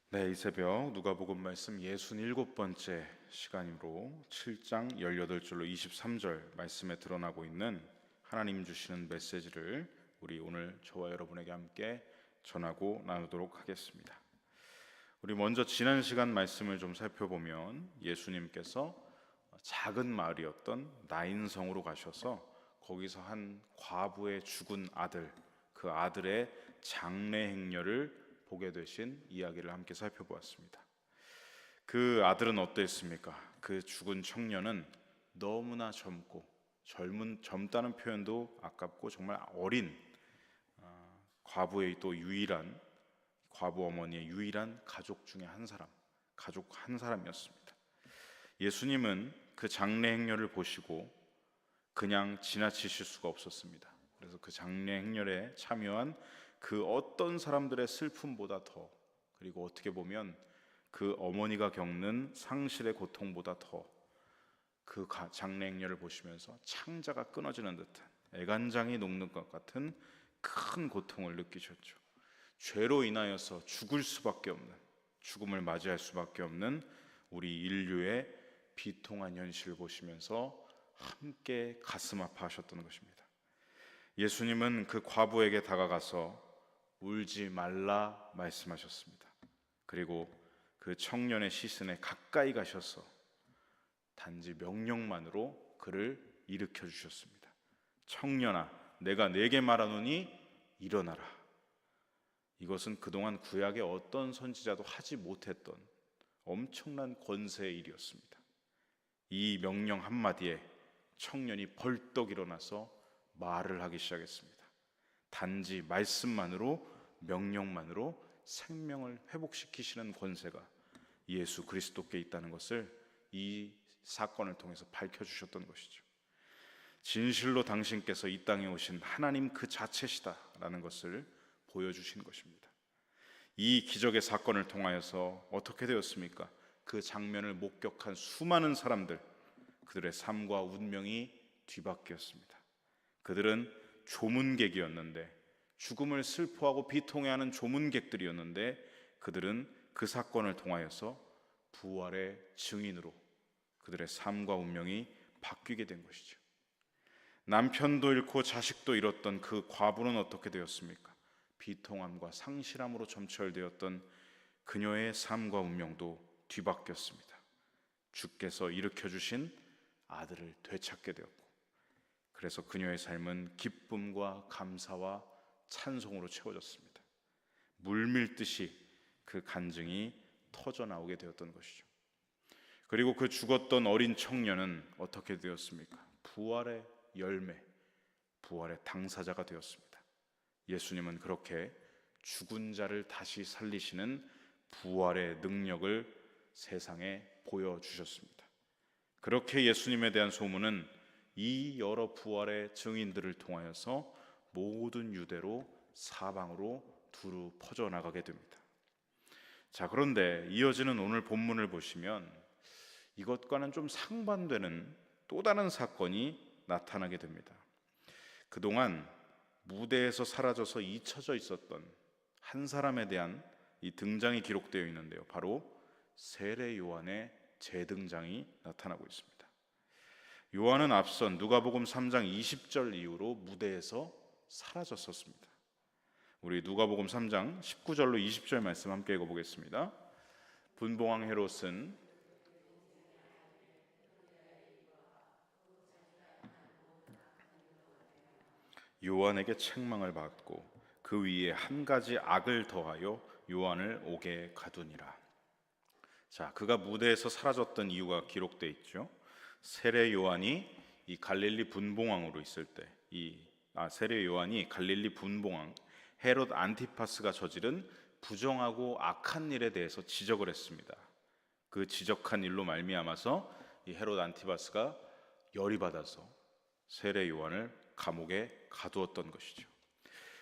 네, 이 새벽 누가복음 말씀 67번째 시간으로 7장 18절로 23절 말씀에 드러나고 있는 하나님 주시는 메시지를 우리 오늘 저와 여러분에게 함께 전하고 나누도록 하겠습니다. 우리 먼저 지난 시간 말씀을 좀 살펴보면 예수님께서 작은 마을이었던 나인성으로 가셔서 거기서 한 과부의 죽은 아들, 그 아들의 장례 행렬을 보게 되신 이야기를 함께 살펴보았습니다. 그 아들은 어땠습니까? 그 죽은 청년은 너무나 젊다는 표현도 아깝고 정말 어린 과부의 또 유일한 과부 어머니의 유일한 가족 중에 가족 한 사람이었습니다. 예수님은 그 장례 행렬을 보시고 그냥 지나치실 수가 없었습니다. 그래서 그 장례 행렬에 참여한 그 어떤 사람들의 슬픔보다 더, 그리고 어떻게 보면 그 어머니가 겪는 상실의 고통보다 더 그 장례 행렬을 보시면서 창자가 끊어지는 듯한, 애간장이 녹는 것 같은 큰 고통을 느끼셨죠. 죄로 인하여서 죽음을 맞이할 수밖에 없는 우리 인류의 비통한 현실을 보시면서 함께 가슴 아파하셨던 것입니다. 예수님은 그 과부에게 다가가서 울지 말라 말씀하셨습니다. 그리고 그 청년의 시선에 가까이 가셔서 단지 명령만으로 그를 일으켜 주셨습니다. 청년아, 내가 네게 말하노니 일어나라. 이것은 그동안 구약의 어떤 선지자도 하지 못했던 엄청난 권세의 일이었습니다. 이 명령 한마디에 청년이 벌떡 일어나서 말을 하기 시작했습니다. 단지 말씀만으로, 명령만으로 생명을 회복시키시는 권세가 예수 그리스도께 있다는 것을 이 사건을 통해서 밝혀주셨던 것이죠. 진실로 당신께서 이 땅에 오신 하나님 그 자체시다라는 것을 보여주신 것입니다. 이 기적의 사건을 통하여서 어떻게 되었습니까? 그 장면을 목격한 수많은 사람들, 그들의 삶과 운명이 뒤바뀌었습니다. 그들은 조문객이었는데, 죽음을 슬퍼하고 비통해하는 조문객들이었는데, 그들은 그 사건을 통하여서 부활의 증인으로 그들의 삶과 운명이 바뀌게 된 것이죠. 남편도 잃고 자식도 잃었던 그 과부는 어떻게 되었습니까? 비통함과 상실함으로 점철되었던 그녀의 삶과 운명도 뒤바뀌었습니다. 주께서 일으켜 주신 아들을 되찾게 되었고, 그래서 그녀의 삶은 기쁨과 감사와 찬송으로 채워졌습니다. 물밀듯이 그 간증이 터져 나오게 되었던 것이죠. 그리고 그 죽었던 어린 청년은 어떻게 되었습니까? 부활의 열매, 부활의 당사자가 되었습니다. 예수님은 그렇게 죽은 자를 다시 살리시는 부활의 능력을 세상에 보여주셨습니다. 그렇게 예수님에 대한 소문은 이 여러 부활의 증인들을 통하여서 모든 유대로 사방으로 두루 퍼져나가게 됩니다. 자, 그런데 이어지는 오늘 본문을 보시면 이것과는 좀 상반되는 또 다른 사건이 나타나게 됩니다. 그동안 무대에서 사라져서 잊혀져 있었던 한 사람에 대한 이 등장이 기록되어 있는데요, 바로 세례 요한의 재등장이 나타나고 있습니다. 요한은 앞선 누가복음 3장 20절 이후로 무대에서 사라졌었습니다. 우리 누가복음 3장 19절로 20절 말씀 함께 읽어보겠습니다. 분봉왕 헤롯은 요한에게 책망을 받고 그 위에 한 가지 악을 더하여 요한을 옥에 가두니라. 자, 그가 무대에서 사라졌던 이유가 기록되어 있죠. 세례 요한이 이 갈릴리 분봉왕으로 있을 때, 세례 요한이 갈릴리 분봉왕 헤롯 안티파스가 저지른 부정하고 악한 일에 대해서 지적을 했습니다. 그 지적한 일로 말미암아서 이 헤롯 안티파스가 열이 받아서 세례 요한을 감옥에 가두었던 것이죠.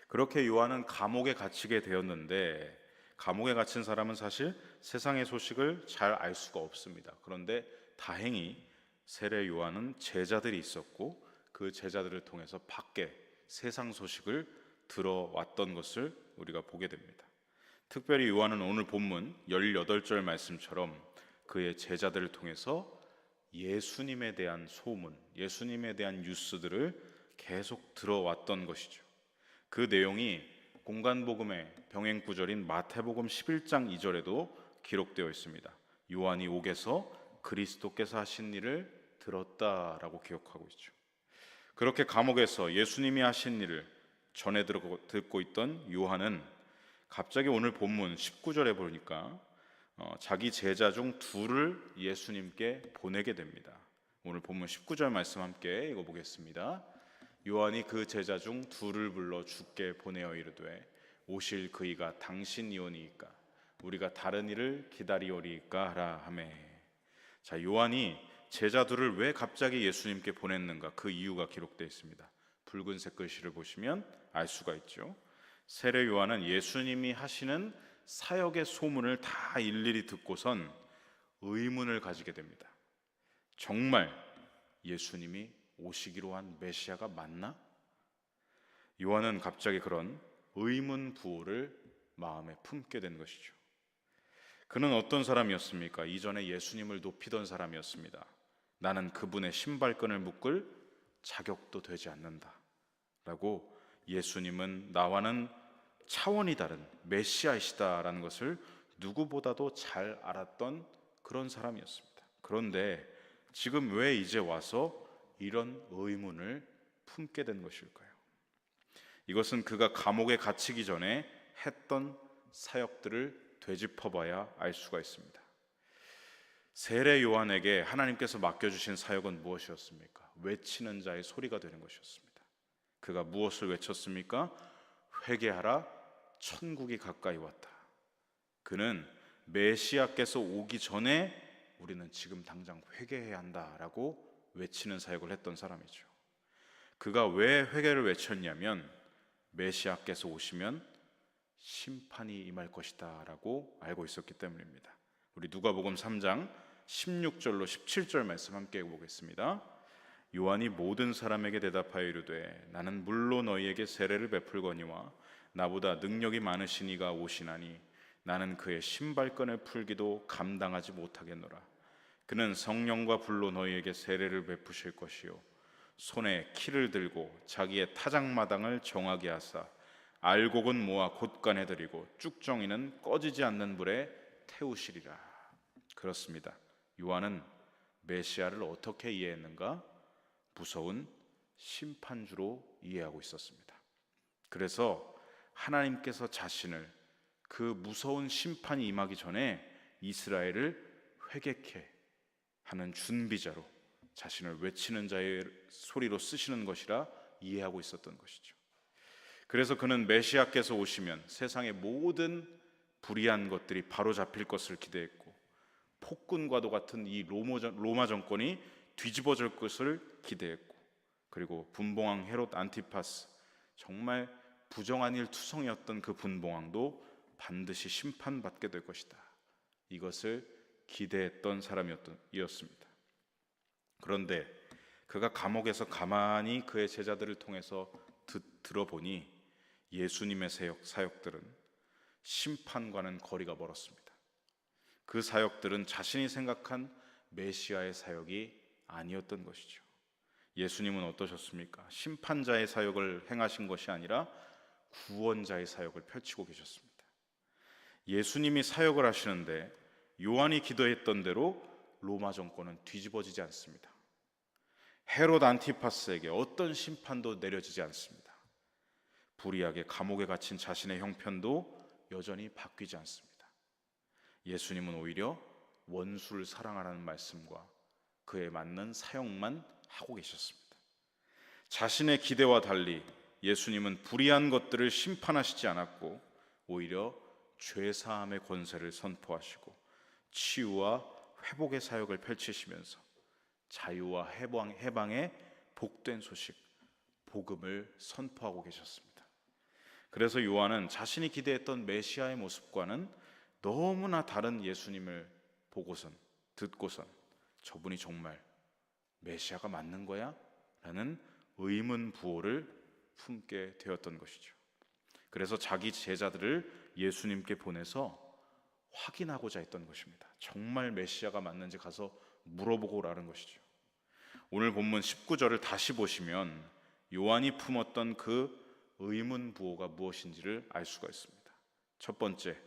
그렇게 요한은 감옥에 갇히게 되었는데, 감옥에 갇힌 사람은 사실 세상의 소식을 잘 알 수가 없습니다. 그런데 다행히 세례 요한은 제자들이 있었고, 그 제자들을 통해서 밖에 세상 소식을 들어왔던 것을 우리가 보게 됩니다. 특별히 요한은 오늘 본문 18절 말씀처럼 그의 제자들을 통해서 예수님에 대한 소문, 예수님에 대한 뉴스들을 계속 들어왔던 것이죠. 그 내용이 공간복음의 병행 구절인 마태복음 11장 2절에도 기록되어 있습니다. 요한이 옥에서 그리스도께서 하신 일을 들었다라고 기억하고 있죠. 그렇게 감옥에서 예수님이 하신 일을 전해 듣고 있던 요한은 갑자기 오늘 본문 19절에 보니까 자기 제자 중 둘을 예수님께 보내게 됩니다. 오늘 본문 19절 말씀 함께 읽어보겠습니다. 요한이 그 제자 중 둘을 불러 주께 보내어 이르되 오실 그이가 당신이오니이까 우리가 다른 이를 기다리오리이까 하라 하매. 자, 요한이 제자 둘을 왜 갑자기 예수님께 보냈는가, 그 이유가 기록되어 있습니다. 붉은색 글씨를 보시면 알 수가 있죠. 세례 요한은 예수님이 하시는 사역의 소문을 다 일일이 듣고선 의문을 가지게 됩니다. 정말 예수님이 오시기로 한 메시아가 맞나? 요한은 갑자기 그런 의문 부호를 마음에 품게 된 것이죠. 그는 어떤 사람이었습니까? 이전에 예수님을 높이던 사람이었습니다. 나는 그분의 신발끈을 묶을 자격도 되지 않는다 라고, 예수님은 나와는 차원이 다른 메시아이시다라는 것을 누구보다도 잘 알았던 그런 사람이었습니다. 그런데 지금 왜 이제 와서 이런 의문을 품게 된 것일까요? 이것은 그가 감옥에 갇히기 전에 했던 사역들을 되짚어봐야 알 수가 있습니다. 세례 요한에게 하나님께서 맡겨주신 사역은 무엇이었습니까? 외치는 자의 소리가 되는 것이었습니다. 그가 무엇을 외쳤습니까? 회개하라, 천국이 가까이 왔다. 그는 메시아께서 오기 전에 우리는 지금 당장 회개해야 한다라고 외치는 사역을 했던 사람이죠. 그가 왜 회개를 외쳤냐면 메시아께서 오시면 심판이 임할 것이다 라고 알고 있었기 때문입니다. 우리 누가복음 3장 16절로 17절 말씀 함께 보겠습니다. 요한이 모든 사람에게 대답하여 이르되 나는 물로 너희에게 세례를 베풀거니와 나보다 능력이 많으신 이가 오시나니 나는 그의 신발끈을 풀기도 감당하지 못하겠노라. 그는 성령과 불로 너희에게 세례를 베푸실 것이요 손에 키를 들고 자기의 타작마당을 정하게 하사 알곡은 모아 곳간에 들이고 쭉정이는 꺼지지 않는 불에 태우시리라. 그렇습니다. 요한은 메시아를 어떻게 이해했는가? 무서운 심판주로 이해하고 있었습니다. 그래서 하나님께서 자신을 그 무서운 심판이 임하기 전에 이스라엘을 회개케 하는 준비자로, 자신을 외치는 자의 소리로 쓰시는 것이라 이해하고 있었던 것이죠. 그래서 그는 메시아께서 오시면 세상의 모든 불의한 것들이 바로잡힐 것을 기대했고, 폭군과도 같은 이 로마 정권이 뒤집어질 것을 기대했고, 그리고 분봉왕 헤롯 안티파스, 정말 부정한 일 투성이었던 그 분봉왕도 반드시 심판받게 될 것이다, 이것을 기대했던 사람이었습니다. 그런데 그가 감옥에서 가만히 그의 제자들을 통해서 들어보니 예수님의 사역들은 심판과는 거리가 멀었습니다. 그 사역들은 자신이 생각한 메시아의 사역이 아니었던 것이죠. 예수님은 어떠셨습니까? 심판자의 사역을 행하신 것이 아니라 구원자의 사역을 펼치고 계셨습니다. 예수님이 사역을 하시는데 요한이 기도했던 대로 로마 정권은 뒤집어지지 않습니다. 헤롯 안티파스에게 어떤 심판도 내려지지 않습니다. 불의하게 감옥에 갇힌 자신의 형편도 여전히 바뀌지 않습니다. 예수님은 오히려 원수를 사랑하라는 말씀과 그에 맞는 사역만 하고 계셨습니다. 자신의 기대와 달리 예수님은 불의한 것들을 심판하시지 않았고 오히려 죄사함의 권세를 선포하시고 치유와 회복의 사역을 펼치시면서 자유와 해방의 복된 소식, 복음을 선포하고 계셨습니다. 그래서 요한은 자신이 기대했던 메시아의 모습과는 너무나 다른 예수님을 듣고선 저분이 정말 메시아가 맞는 거야? 라는 의문 부호를 품게 되었던 것이죠. 그래서 자기 제자들을 예수님께 보내서 확인하고자 했던 것입니다. 정말 메시아가 맞는지 가서 물어보고 오라는 것이죠. 오늘 본문 19절을 다시 보시면 요한이 품었던 그 의문부호가 무엇인지를 알 수가 있습니다. 첫 번째,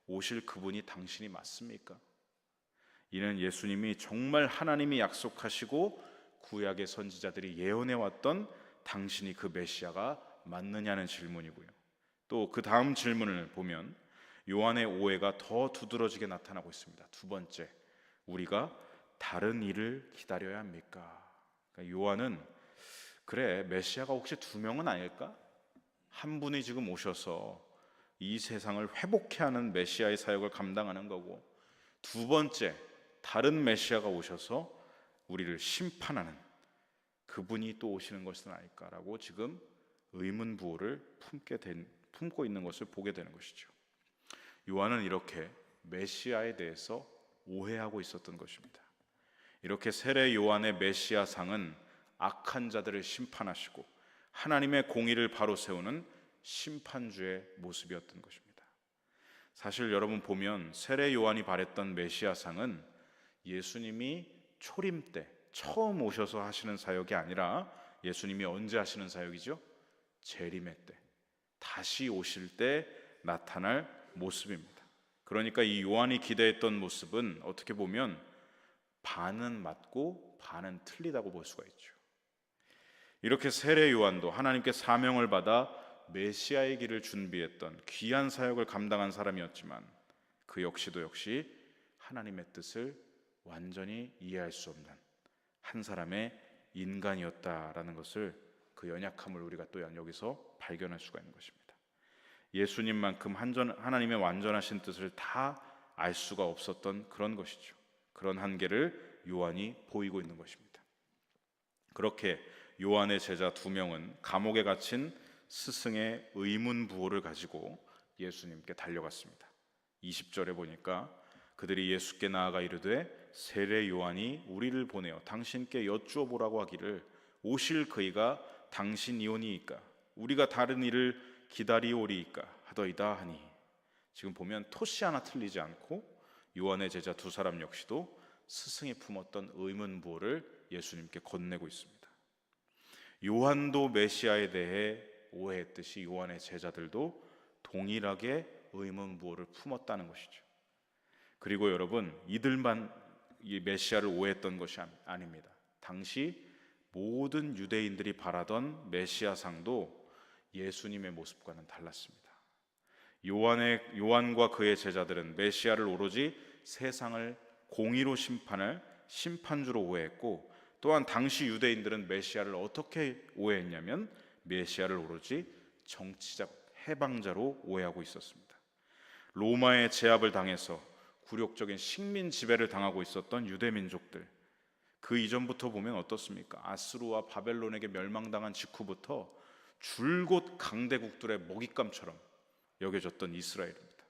오실 그분이 당신이 맞습니까? 이는 예수님이 정말 하나님이 약속하시고 구약의 선지자들이 예언해왔던 당신이 그 메시아가 맞느냐는 질문이고요. 또 그 다음 질문을 보면 요한의 오해가 더 두드러지게 나타나고 있습니다. 두 번째, 우리가 다른 일을 기다려야 합니까? 그러니까 요한은 그래, 메시아가 혹시 두 명은 아닐까? 한 분이 지금 오셔서 이 세상을 회복케 하는 메시아의 사역을 감당하는 거고, 두 번째, 다른 메시아가 오셔서 우리를 심판하는 그분이 또 오시는 것은 아닐까라고 지금 의문부호를 품고 있는 것을 보게 되는 것이죠. 요한은 이렇게 메시아에 대해서 오해하고 있었던 것입니다. 이렇게 세례 요한의 메시아상은 악한 자들을 심판하시고 하나님의 공의를 바로 세우는 심판주의 모습이었던 것입니다. 사실 여러분 보면 세례 요한이 바랬던 메시아상은 예수님이 초림 때 처음 오셔서 하시는 사역이 아니라 예수님이 언제 하시는 사역이죠? 재림의 때, 다시 오실 때 나타날 모습입니다. 그러니까 이 요한이 기대했던 모습은 어떻게 보면 반은 맞고 반은 틀리다고 볼 수가 있죠. 이렇게 세례 요한도 하나님께 사명을 받아 메시아의 길을 준비했던 귀한 사역을 감당한 사람이었지만 그 역시 하나님의 뜻을 완전히 이해할 수 없는 한 사람의 인간이었다라는 것을, 그 연약함을 우리가 또 여기서 발견할 수가 있는 것입니다. 예수님만큼 하나님의 완전하신 뜻을 다 알 수가 없었던 그런 것이죠. 그런 한계를 요한이 보이고 있는 것입니다. 그렇게 요한의 제자 두 명은 감옥에 갇힌 스승의 의문부호를 가지고 예수님께 달려갔습니다. 20절에 보니까 그들이 예수께 나아가 이르되 세례 요한이 우리를 보내어 당신께 여쭈어 보라고 하기를 오실 그이가 당신이오니이까 우리가 다른 일을 기다리오리이까 하더이다 하니, 지금 보면 토시 하나 틀리지 않고 요한의 제자 두 사람 역시도 스승이 품었던 의문부호를 예수님께 건네고 있습니다. 요한도 메시아에 대해 오해했듯이 요한의 제자들도 동일하게 의문부호를 품었다는 것이죠. 그리고 여러분, 이들만 이 메시아를 오해했던 것이 아닙니다. 당시 모든 유대인들이 바라던 메시아상도 예수님의 모습과는 달랐습니다. 요한과 그의 제자들은 메시아를 오로지 세상을 공의로 심판할 심판주로 오해했고, 또한 당시 유대인들은 메시아를 어떻게 오해했냐면 메시아를 오로지 정치적 해방자로 오해하고 있었습니다. 로마의 제압을 당해서 굴욕적인 식민 지배를 당하고 있었던 유대 민족들, 그 이전부터 보면 어떻습니까? 아수르와 바벨론에게 멸망당한 직후부터 줄곧 강대국들의 먹잇감처럼 여겨졌던 이스라엘입니다.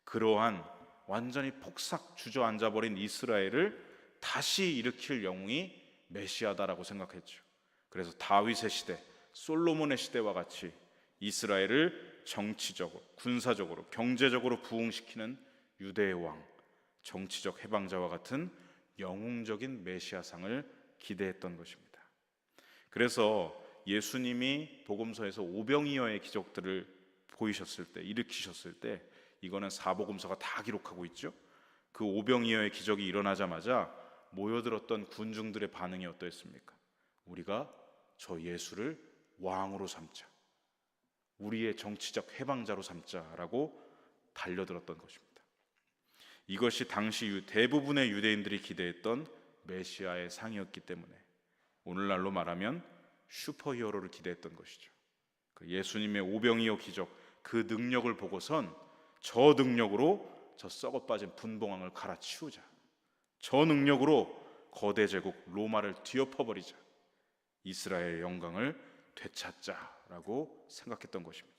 그러한 완전히 폭삭 주저앉아버린 이스라엘을 다시 일으킬 영웅이 메시아다라고 생각했죠. 그래서 다윗의 시대, 솔로몬의 시대와 같이 이스라엘을 정치적으로, 군사적으로, 경제적으로 부흥시키는 유대의 왕, 정치적 해방자와 같은 영웅적인 메시아상을 기대했던 것입니다. 그래서 예수님이 복음서에서 오병이어의 기적들을 보이셨을 때, 일으키셨을 때, 이거는 사복음서가 다 기록하고 있죠. 그 오병이어의 기적이 일어나자마자 모여들었던 군중들의 반응이 어떠했습니까? 우리가 저 예수를 왕으로 삼자, 우리의 정치적 해방자로 삼자라고 달려들었던 것입니다. 이것이 당시 대부분의 유대인들이 기대했던 메시아의 상이었기 때문에 오늘날로 말하면 슈퍼히어로를 기대했던 것이죠. 그 예수님의 오병이어 기적, 그 능력을 보고선 저 능력으로 저 썩어빠진 분봉왕을 갈아치우자, 저 능력으로 거대 제국 로마를 뒤엎어버리자, 이스라엘의 영광을 되찾자라고 생각했던 것입니다.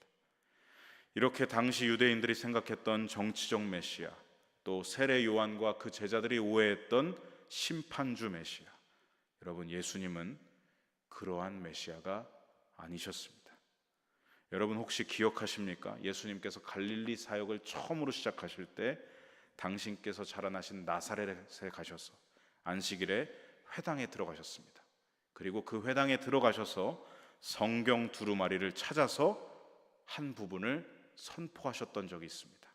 이렇게 당시 유대인들이 생각했던 정치적 메시아, 또 세례 요한과 그 제자들이 오해했던 심판주 메시아, 여러분, 예수님은 그러한 메시아가 아니셨습니다. 여러분 혹시 기억하십니까? 예수님께서 갈릴리 사역을 처음으로 시작하실 때 당신께서 자라나신 나사렛에 가셔서 안식일에 회당에 들어가셨습니다. 그리고 그 회당에 들어가셔서 성경 두루마리를 찾아서 한 부분을 선포하셨던 적이 있습니다.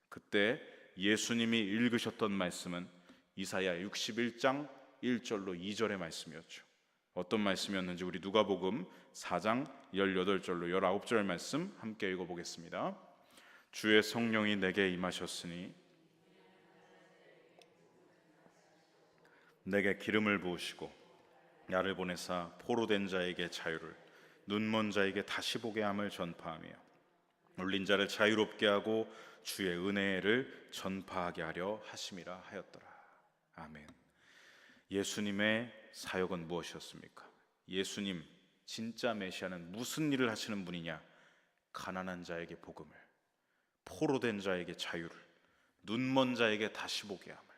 그때 예수님이 읽으셨던 말씀은 이사야 61장 1절로 2절의 말씀이었죠. 어떤 말씀이었는지 우리 누가복음 4장 18절로 19절 말씀 함께 읽어보겠습니다. 주의 성령이 내게 임하셨으니 내게 기름을 부으시고 나를 보내사 포로된 자에게 자유를, 눈먼 자에게 다시 보게 함을 전파하며 눌린 자를 자유롭게 하고 주의 은혜를 전파하게 하려 하심이라 하였더라. 아멘. 예수님의 사역은 무엇이었습니까? 예수님 진짜 메시아는 무슨 일을 하시는 분이냐? 가난한 자에게 복음을, 포로된 자에게 자유를, 눈먼 자에게 다시 보게 함을,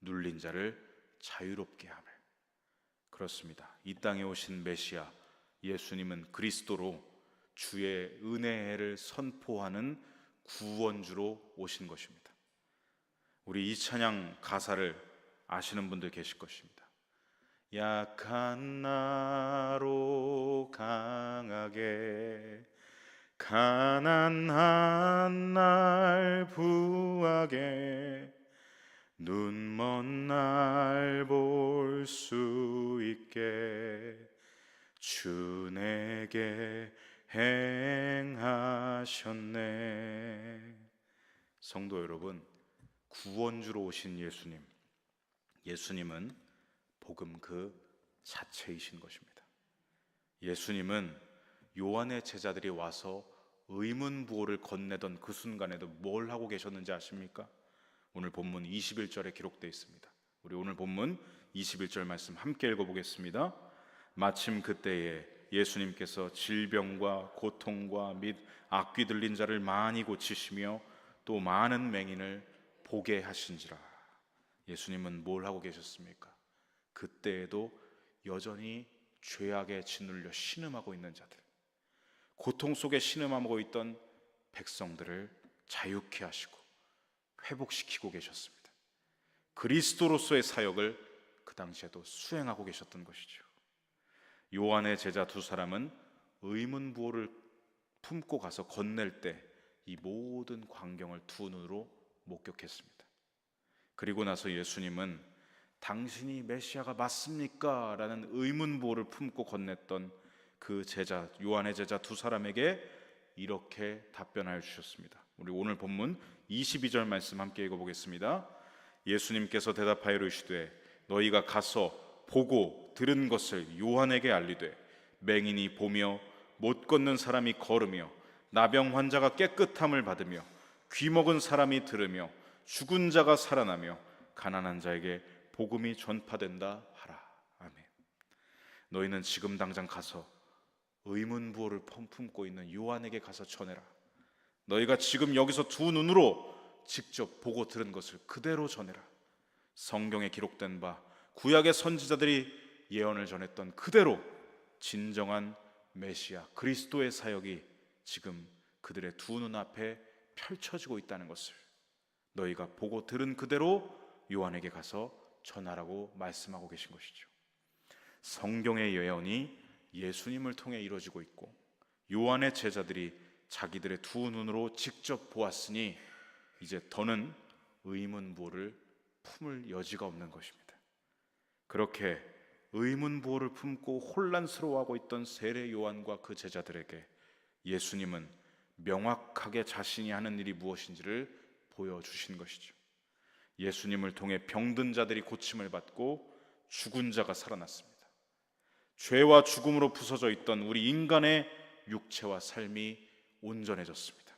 눌린 자를 자유롭게 함을. 그렇습니다. 이 땅에 오신 메시아 예수님은 그리스도로 주의 은혜를 선포하는 구원주로 오신 것입니다. 우리 이 찬양 가사를 아시는 분들 계실 것입니다. 약한 나로 강하게, 가난한 날 부하게, 눈먼 날 볼 수 있게 주 내게 행하셨네. 성도 여러분, 구원주로 오신 예수님은 복음 그 자체이신 것입니다. 예수님은 요한의 제자들이 와서 의문부호를 건네던 그 순간에도 뭘 하고 계셨는지 아십니까? 오늘 본문 21절에 기록되어 있습니다. 우리 오늘 본문 21절 말씀 함께 읽어보겠습니다. 마침 그때에 예수님께서 질병과 고통과 및 악귀 들린 자를 많이 고치시며 또 많은 맹인을 보게 하신지라. 예수님은 뭘 하고 계셨습니까? 그때에도 여전히 죄악에 짓눌려 신음하고 있는 자들, 고통 속에 신음하고 있던 백성들을 자유케 하시고 회복시키고 계셨습니다. 그리스도로서의 사역을 그 당시에도 수행하고 계셨던 것이죠. 요한의 제자 두 사람은 의문부호를 품고 가서 건넬 때 이 모든 광경을 두 눈으로 목격했습니다. 그리고 나서 예수님은 당신이 메시아가 맞습니까? 라는 의문부호를 품고 건넸던 그 제자, 요한의 제자 두 사람에게 이렇게 답변하여 주셨습니다. 우리 오늘 본문 22절 말씀 함께 읽어보겠습니다. 예수님께서 대답하여 이르시되 너희가 가서 보고 들은 것을 요한에게 알리되 맹인이 보며 못 걷는 사람이 걸으며 나병 환자가 깨끗함을 받으며 귀 먹은 사람이 들으며 죽은 자가 살아나며 가난한 자에게 복음이 전파된다 하라. 아멘. 너희는 지금 당장 가서 의문부호를 품고 있는 요한에게 가서 전해라. 너희가 지금 여기서 두 눈으로 직접 보고 들은 것을 그대로 전해라. 성경에 기록된 바 구약의 선지자들이 예언을 전했던 그대로 진정한 메시아 그리스도의 사역이 지금 그들의 두 눈앞에 펼쳐지고 있다는 것을 너희가 보고 들은 그대로 요한에게 가서 전하라고 말씀하고 계신 것이죠. 성경의 예언이 예수님을 통해 이루어지고 있고 요한의 제자들이 자기들의 두 눈으로 직접 보았으니 이제 더는 의문부호를 품을 여지가 없는 것입니다. 그렇게 의문부호를 품고 혼란스러워하고 있던 세례 요한과 그 제자들에게 예수님은 명확하게 자신이 하는 일이 무엇인지를 보여주신 것이죠. 예수님을 통해 병든 자들이 고침을 받고 죽은 자가 살아났습니다. 죄와 죽음으로 부서져 있던 우리 인간의 육체와 삶이 온전해졌습니다.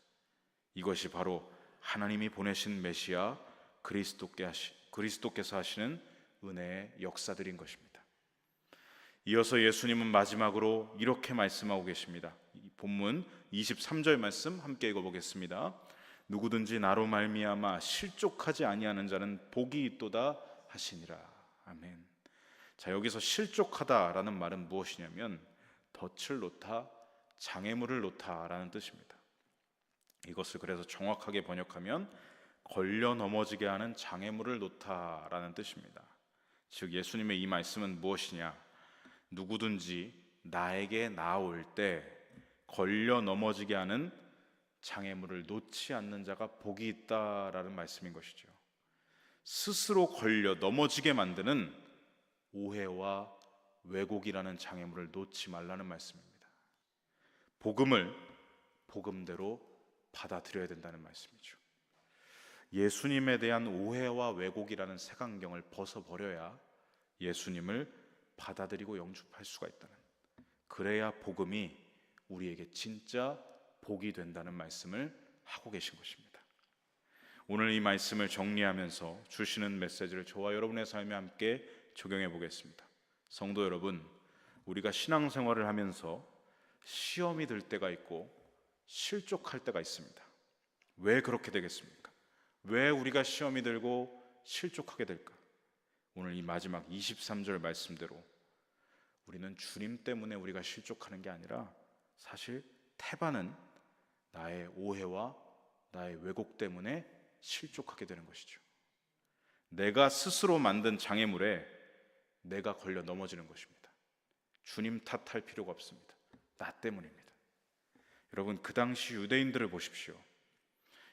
이것이 바로 하나님이 보내신 메시아 그리스도께서 하시는 은혜의 역사들인 것입니다. 이어서 예수님은 마지막으로 이렇게 말씀하고 계십니다. 본문 23절 말씀 함께 읽어보겠습니다. 누구든지 나로 말미암아 실족하지 아니하는 자는 복이 있도다 하시니라. 아멘. 자, 여기서 실족하다라는 말은 무엇이냐면 덫을 놓다 장애물을 놓다라는 뜻입니다. 이것을 그래서 정확하게 번역하면 걸려 넘어지게 하는 장애물을 놓다라는 뜻입니다. 즉 예수님의 이 말씀은 무엇이냐? 누구든지 나에게 나아올 때 걸려 넘어지게 하는 장애물을 놓지 않는 자가 복이 있다라는 말씀인 것이죠. 스스로 걸려 넘어지게 만드는 오해와 왜곡이라는 장애물을 놓지 말라는 말씀입니다. 복음을 복음대로 받아들여야 된다는 말씀이죠. 예수님에 대한 오해와 왜곡이라는 색안경을 벗어버려야 예수님을 받아들이고 영접할 수가 있다는, 그래야 복음이 우리에게 진짜 복이 된다는 말씀을 하고 계신 것입니다. 오늘 이 말씀을 정리하면서 주시는 메시지를 저와 여러분의 삶에 함께 적용해 보겠습니다. 성도 여러분, 우리가 신앙생활을 하면서 시험이 들 때가 있고 실족할 때가 있습니다. 왜 그렇게 되겠습니까? 왜 우리가 시험이 들고 실족하게 될까? 오늘 이 마지막 23절 말씀대로 우리는 주님 때문에 우리가 실족하는 게 아니라 사실 태반은 나의 오해와 나의 왜곡 때문에 실족하게 되는 것이죠. 내가 스스로 만든 장애물에 내가 걸려 넘어지는 것입니다. 주님 탓할 필요가 없습니다. 나 때문입니다. 여러분, 그 당시 유대인들을 보십시오.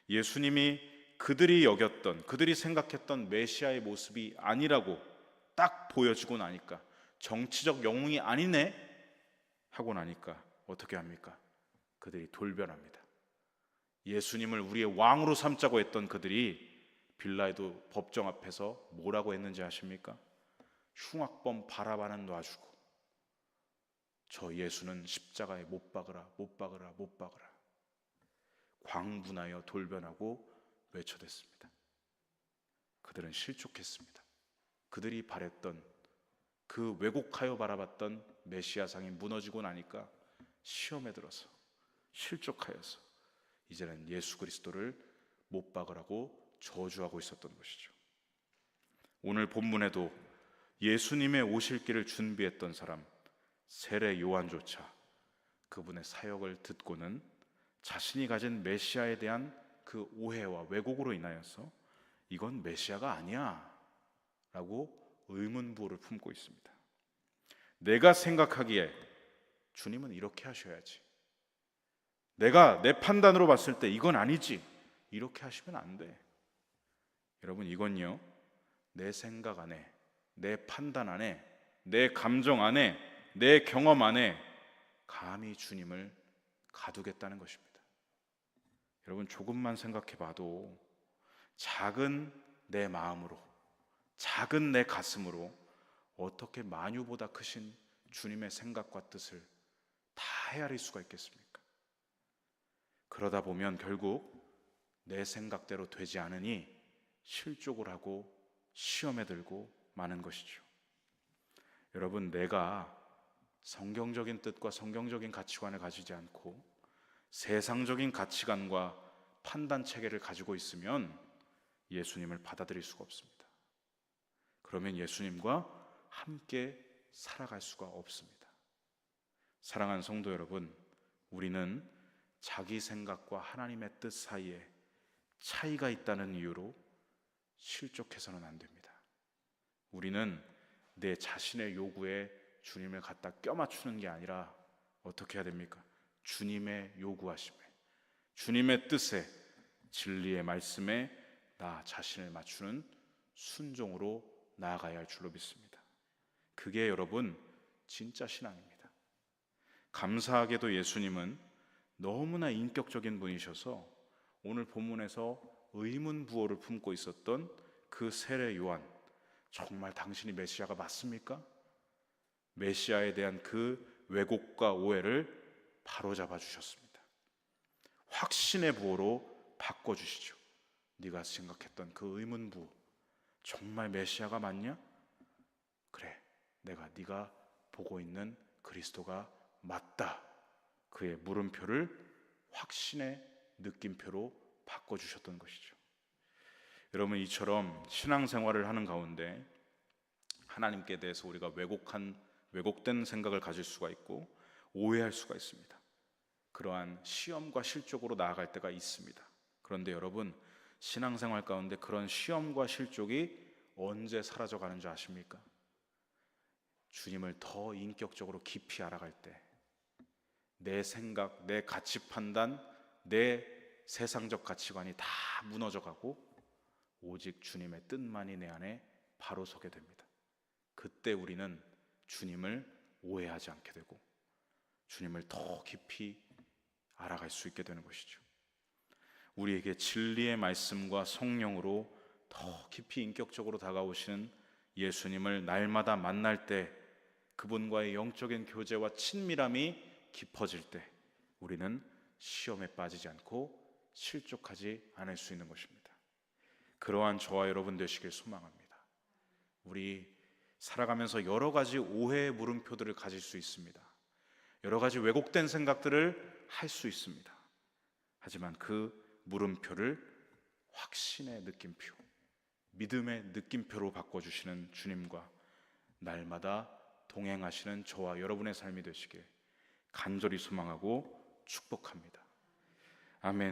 예수님이 그들이 여겼던, 그들이 생각했던 메시아의 모습이 아니라고 딱 보여지고 나니까, 정치적 영웅이 아니네 하고 나니까 어떻게 합니까? 그들이 돌변합니다. 예수님을 우리의 왕으로 삼자고 했던 그들이 빌라도 법정 앞에서 뭐라고 했는지 아십니까? 흉악범 바라바는 놔주고 저 예수는 십자가에 못 박으라, 못 박으라, 못 박으라 광분하여 돌변하고 외쳐댔습니다. 그들은 실족했습니다. 그들이 바랬던, 그 왜곡하여 바라봤던 메시아상이 무너지고 나니까 시험에 들어서 실족하여서 이제는 예수 그리스도를 못 박으라고 저주하고 있었던 것이죠. 오늘 본문에도 예수님의 오실 길을 준비했던 사람 세례 요한조차 그분의 사역을 듣고는 자신이 가진 메시아에 대한 그 오해와 왜곡으로 인하여서 이건 메시아가 아니야 라고 의문부호를 품고 있습니다. 내가 생각하기에 주님은 이렇게 하셔야지, 내가 내 판단으로 봤을 때 이건 아니지, 이렇게 하시면 안 돼. 여러분, 이건요, 내 생각 안에, 내 판단 안에, 내 감정 안에, 내 경험 안에 감히 주님을 가두겠다는 것입니다. 여러분, 조금만 생각해 봐도 작은 내 마음으로, 작은 내 가슴으로 어떻게 만유보다 크신 주님의 생각과 뜻을 다 헤아릴 수가 있겠습니까? 그러다 보면 결국 내 생각대로 되지 않으니 실족을 하고 시험에 들고 마는 것이죠. 여러분, 내가 성경적인 뜻과 성경적인 가치관을 가지지 않고 세상적인 가치관과 판단 체계를 가지고 있으면 예수님을 받아들일 수가 없습니다. 그러면 예수님과 함께 살아갈 수가 없습니다. 사랑하는 성도 여러분, 우리는 자기 생각과 하나님의 뜻 사이에 차이가 있다는 이유로 실족해서는 안 됩니다. 우리는 내 자신의 요구에 주님을 갖다 껴맞추는 게 아니라 어떻게 해야 됩니까? 주님의 요구하심에, 주님의 뜻에, 진리의 말씀에 나 자신을 맞추는 순종으로 나아가야 할 줄로 믿습니다. 그게 여러분 진짜 신앙입니다. 감사하게도 예수님은 너무나 인격적인 분이셔서 오늘 본문에서 의문부호를 품고 있었던 그 세례 요한, 정말 당신이 메시아가 맞습니까? 메시아에 대한 그 왜곡과 오해를 바로잡아 주셨습니다. 확신의 부호로 바꿔주시죠. 네가 생각했던 그 의문부호, 정말 메시아가 맞냐? 그래, 내가 네가 보고 있는 그리스도가 맞다. 그의 물음표를 확신의 느낌표로 바꿔주셨던 것이죠. 여러분, 이처럼 신앙생활을 하는 가운데 하나님께 대해서 우리가 왜곡된 생각을 가질 수가 있고 오해할 수가 있습니다. 그러한 시험과 실족으로 나아갈 때가 있습니다. 그런데 여러분, 신앙생활 가운데 그런 시험과 실족이 언제 사라져가는 줄 아십니까? 주님을 더 인격적으로 깊이 알아갈 때, 내 생각, 내 가치 판단, 내 세상적 가치관이 다 무너져가고 오직 주님의 뜻만이 내 안에 바로 서게 됩니다. 그때 우리는 주님을 오해하지 않게 되고 주님을 더 깊이 알아갈 수 있게 되는 것이죠. 우리에게 진리의 말씀과 성령으로 더 깊이 인격적으로 다가오시는 예수님을 날마다 만날 때, 그분과의 영적인 교제와 친밀함이 깊어질 때 우리는 시험에 빠지지 않고 실족하지 않을 수 있는 것입니다. 그러한 저와 여러분 되시길 소망합니다. 우리 살아가면서 여러 가지 오해의 물음표들을 가질 수 있습니다. 여러 가지 왜곡된 생각들을 할 수 있습니다. 하지만 그 물음표를 확신의 느낌표, 믿음의 느낌표로 바꿔주시는 주님과 날마다 동행하시는 저와 여러분의 삶이 되시길 간절히 소망하고 축복합니다. 아멘.